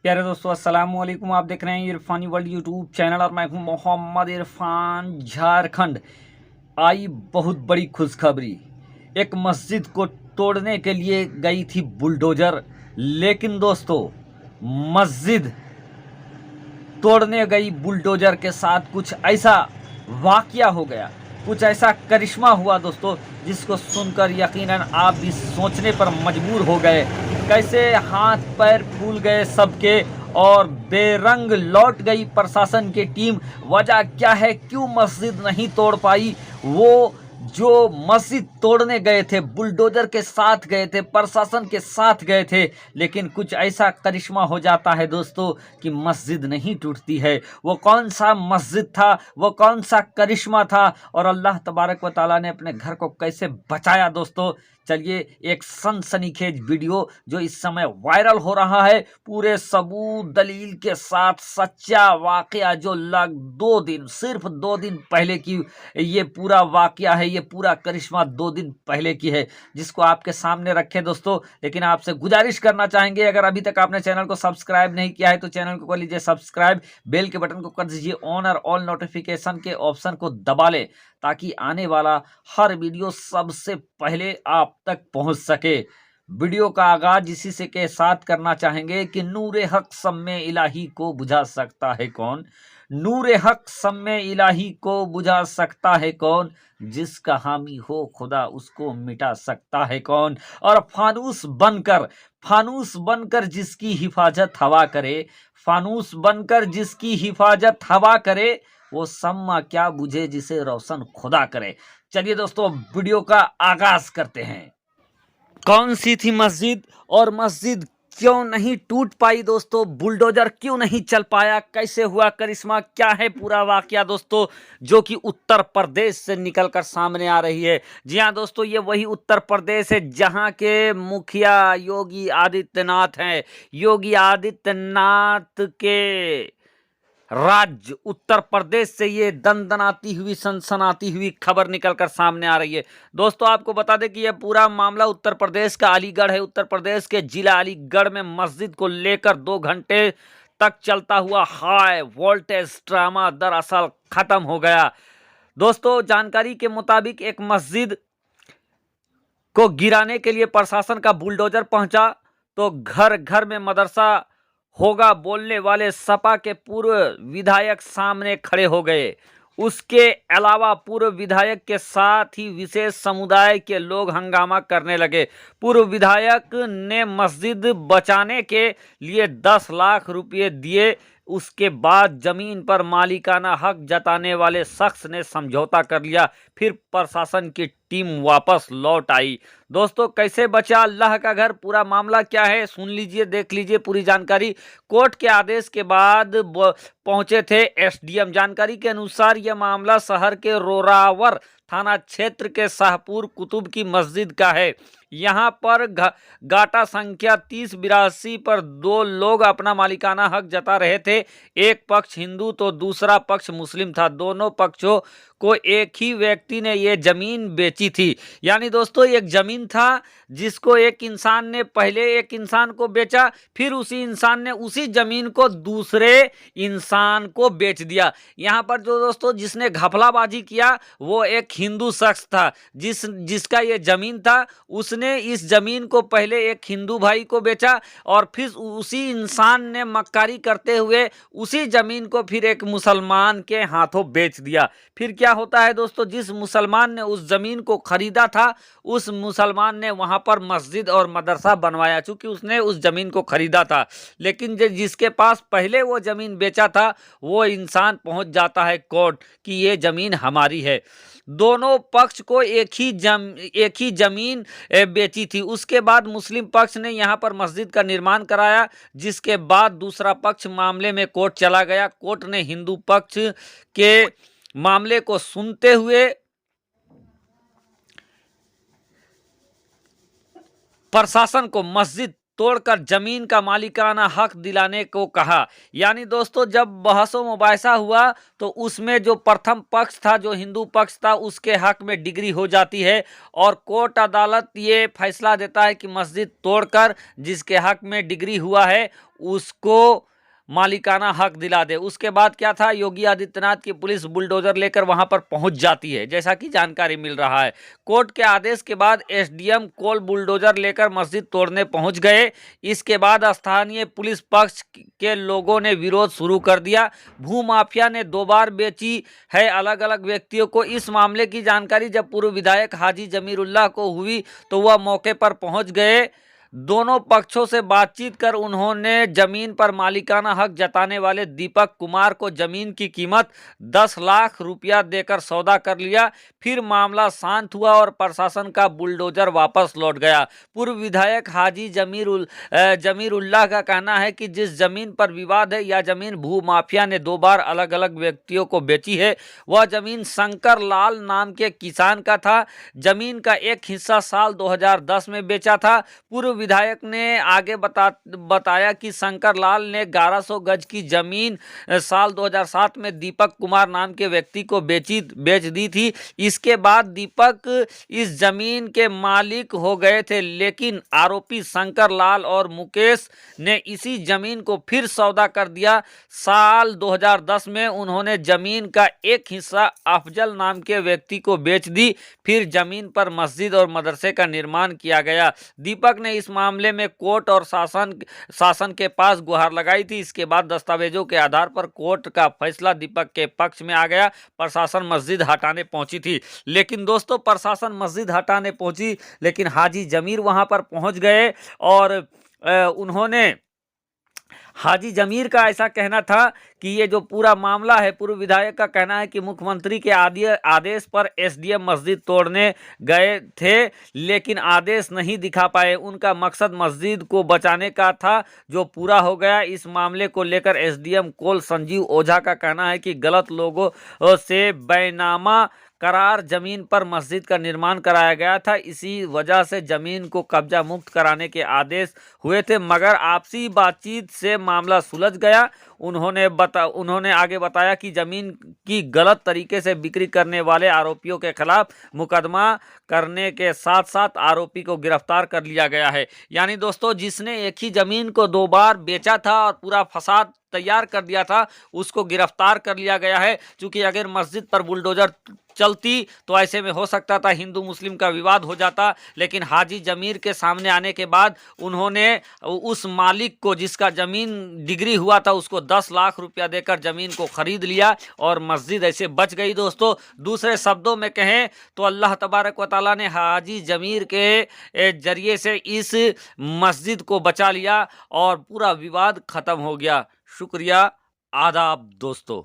प्यारे दोस्तों अस्सलाम वालेकुम। आप देख रहे हैं इरफानी वर्ल्ड यूट्यूब चैनल और मैं हूं मोहम्मद इरफान। झारखंड आई बहुत बड़ी खुशखबरी। एक मस्जिद को तोड़ने के लिए गई थी बुलडोजर, लेकिन दोस्तों मस्जिद तोड़ने गई बुलडोजर के साथ कुछ ऐसा वाकया हो गया, कुछ ऐसा करिश्मा हुआ दोस्तों, जिसको सुनकर यकीनन आप भी सोचने पर मजबूर हो गए। कैसे हाथ पैर फूल गए सबके और बेरंग लौट गई प्रशासन की टीम। वजह क्या है, क्यों मस्जिद नहीं तोड़ पाई? वो जो मस्जिद तोड़ने गए थे बुलडोजर के साथ गए थे, प्रशासन के साथ गए थे, लेकिन कुछ ऐसा करिश्मा हो जाता है दोस्तों कि मस्जिद नहीं टूटती है। वो कौन सा मस्जिद था, वो कौन सा करिश्मा था और अल्लाह तबारक व तआला ने अपने घर को कैसे बचाया दोस्तों? चलिए एक सनसनीखेज वीडियो जो इस समय वायरल हो रहा है, पूरे सबूत दलील के साथ, सच्चा वाकया जो सिर्फ 2 दिन पहले की ये पूरा वाकया है, ये पूरा करिश्मा 2 दिन पहले की है, जिसको आपके सामने रखे दोस्तों। लेकिन आपसे गुजारिश करना चाहेंगे, अगर अभी तक आपने चैनल को सब्सक्राइब नहीं किया है तो चैनल को कर लीजिए सब्सक्राइब, बेल के बटन को कर दीजिए ऑन और ऑल नोटिफिकेशन के ऑप्शन को दबा ले, ताकि आने वाला हर वीडियो सबसे पहले आप तक पहुंच सके। वीडियो का आगाज इसी से के साथ करना चाहेंगे कि नूरे हक सम्मे इलाही को बुझा सकता है कौन? नूरे हक सम्मे इलाही को बुझा सकता है कौन? जिसका हामी हो खुदा उसको मिटा सकता है कौन? और फानूस बनकर जिसकी हिफाजत हवा करे, फानूस बनकर जिसकी हिफाजत हवा करे, वो सम्मा क्या बुझे जिसे रोशन खुदा करे। चलिए दोस्तों वीडियो का आगाज करते हैं। कौन सी थी मस्जिद और मस्जिद क्यों नहीं टूट पाई दोस्तों? बुलडोजर क्यों नहीं चल पाया? कैसे हुआ करिश्मा? क्या है पूरा वाकया दोस्तों, जो कि उत्तर प्रदेश से निकलकर सामने आ रही है। जी हाँ दोस्तों, ये वही उत्तर प्रदेश है जहां के मुखिया योगी आदित्यनाथ हैं। योगी आदित्यनाथ के राज्य उत्तर प्रदेश से ये दनदनाती हुई सनसनाती हुई खबर निकलकर सामने आ रही है। दोस्तों आपको बता दें कि यह पूरा मामला उत्तर प्रदेश का अलीगढ़ है। उत्तर प्रदेश के जिला अलीगढ़ में मस्जिद को लेकर 2 घंटे तक चलता हुआ हाई वोल्टेज ड्रामा दरअसल खत्म हो गया। दोस्तों जानकारी के मुताबिक एक मस्जिद को गिराने के लिए प्रशासन का बुलडोजर पहुंचा तो घर घर में मदरसा होगा बोलने वाले सपा के पूर्व विधायक सामने खड़े हो गए। उसके अलावा पूर्व विधायक के साथ ही विशेष समुदाय के लोग हंगामा करने लगे। पूर्व विधायक ने मस्जिद बचाने के लिए 10 लाख रुपए दिए। उसके बाद जमीन पर मालिकाना हक जताने वाले शख्स ने समझौता कर लिया। फिर प्रशासन की टीम वापस लौट आई। दोस्तों कैसे बचा अल्लाह का घर, पूरा मामला क्या है सुन लीजिए, देख लीजिए पूरी जानकारी। कोर्ट के आदेश के बाद पहुंचे थे एसडीएम। जानकारी के अनुसार यह मामला शहर के रोरावर थाना क्षेत्र के शाहपुर कुतुब की मस्जिद का है। यहाँ पर गाटा संख्या 3082 पर 2 लोग अपना मालिकाना हक जता रहे थे। एक पक्ष हिंदू तो दूसरा पक्ष मुस्लिम था। दोनों पक्षों को एक ही व्यक्ति ने ये जमीन बेची थी। यानी दोस्तों एक जमीन था जिसको एक इंसान ने पहले एक इंसान को बेचा, फिर उसी इंसान ने उसी जमीन को दूसरे इंसान को बेच दिया। यहाँ पर जो दोस्तों जिसने घपलाबाजी किया वो एक हिंदू शख्स था। जिसका ये जमीन था उसने इस जमीन को पहले एक हिंदू भाई को बेचा और फिर उसी इंसान ने मक्कारी करते हुए उसी जमीन को फिर एक मुसलमान के हाथों बेच दिया। फिर क्या होता है दोस्तों, जिस मुसलमान ने उस जमीन को खरीदा था उस मुसलमान ने वहां पर मस्जिद और मदरसा बनवाया, चूंकि उसने उस जमीन को खरीदा था। लेकिन जिसके पास पहले वो जमीन बेचा था वो इंसान पहुंच जाता है कोर्ट कि ये जमीन हमारी है। दोनों पक्ष को एक ही जमीन बेची थी। उसके बाद मुस्लिम पक्ष ने यहाँ पर मस्जिद का निर्माण कराया, जिसके बाद दूसरा पक्ष मामले में कोर्ट चला गया। कोर्ट ने हिंदू पक्ष के मामले को सुनते हुए प्रशासन को मस्जिद तोड़कर जमीन का मालिकाना हक दिलाने को कहा। यानी दोस्तों जब बहसो मुबाहिसा हुआ तो उसमें जो प्रथम पक्ष था, जो हिंदू पक्ष था, उसके हक में डिग्री हो जाती है और कोर्ट अदालत ये फैसला देता है कि मस्जिद तोड़कर जिसके हक में डिग्री हुआ है उसको मालिकाना हक दिला दे। उसके बाद क्या था, योगी आदित्यनाथ की पुलिस बुलडोजर लेकर वहां पर पहुंच जाती है, जैसा कि जानकारी मिल रहा है। कोर्ट के आदेश के बाद एसडीएम कोल बुलडोजर लेकर मस्जिद तोड़ने पहुंच गए। इसके बाद स्थानीय पुलिस पक्ष के लोगों ने विरोध शुरू कर दिया। भूमाफिया ने 2 बार बेची है अलग अलग व्यक्तियों को। इस मामले की जानकारी जब पूर्व विधायक हाजी जमीरुल्लाह को हुई तो वह मौके पर पहुंच गए। दोनों पक्षों से बातचीत कर उन्होंने जमीन पर मालिकाना हक जताने वाले दीपक कुमार को जमीन की कीमत 10 लाख रुपया देकर सौदा कर लिया। फिर मामला शांत हुआ और प्रशासन का बुलडोजर वापस लौट गया। पूर्व विधायक हाजी जमीरुल्लाह का कहना है कि जिस जमीन पर विवाद है, यह जमीन भूमाफिया ने 2 बार अलग अलग व्यक्तियों को बेची है। वह जमीन शंकर लाल नाम के किसान का था। जमीन का एक हिस्सा साल 2010 में बेचा था। पूर्व विधायक ने आगे बताया कि शंकर लाल ने 1100 गज की जमीन साल 2007 में दीपक कुमार नाम के व्यक्ति को बेच दी थी। इसके बाद दीपक इस जमीन के मालिक हो गए थे, लेकिन आरोपी शंकर लाल और मुकेश ने इसी जमीन को फिर सौदा कर दिया। साल 2010 में उन्होंने जमीन का एक हिस्सा अफजल नाम के व्यक्ति को बेच दी। फिर जमीन पर मस्जिद और मदरसे का निर्माण किया गया। दीपक ने इस मामले में कोर्ट और शासन के पास गुहार लगाई थी। इसके बाद दस्तावेजों के आधार पर कोर्ट का फैसला दीपक के पक्ष में आ गया। प्रशासन मस्जिद हटाने पहुंची थी, लेकिन दोस्तों प्रशासन मस्जिद हटाने पहुंची लेकिन हाजी जमीर वहां पर पहुंच गए और उन्होंने हाजी जमीर का ऐसा कहना था कि ये जो पूरा मामला है, पूर्व विधायक का कहना है कि मुख्यमंत्री के आदेश पर एसडीएम मस्जिद तोड़ने गए थे, लेकिन आदेश नहीं दिखा पाए। उनका मकसद मस्जिद को बचाने का था, जो पूरा हो गया। इस मामले को लेकर एसडीएम कोल संजीव ओझा का कहना है कि गलत लोगों से बैनामा करार जमीन पर मस्जिद का निर्माण कराया गया था। इसी वजह से जमीन को कब्जा मुक्त कराने के आदेश हुए थे, मगर आपसी बातचीत से मामला सुलझ गया। उन्होंने आगे बताया कि जमीन की गलत तरीके से बिक्री करने वाले आरोपियों के खिलाफ मुकदमा करने के साथ साथ आरोपी को गिरफ्तार कर लिया गया है। यानी दोस्तों जिसने एक ही जमीन को 2 बार बेचा था और पूरा फसाद तैयार कर दिया था, उसको गिरफ्तार कर लिया गया है। क्योंकि अगर मस्जिद पर बुलडोजर चलती तो ऐसे में हो सकता था हिंदू मुस्लिम का विवाद हो जाता, लेकिन हाजी जमीर के सामने आने के बाद उन्होंने उस मालिक को, जिसका जमीन डिग्री हुआ था, उसको 10 लाख रुपया देकर जमीन को खरीद लिया और मस्जिद ऐसे बच गई। दोस्तों दूसरे शब्दों में कहें तो अल्लाह तबारक व तआला ने हाजी जमीर के जरिए से इस मस्जिद को बचा लिया और पूरा विवाद खत्म हो गया। शुक्रिया, आदाब दोस्तों।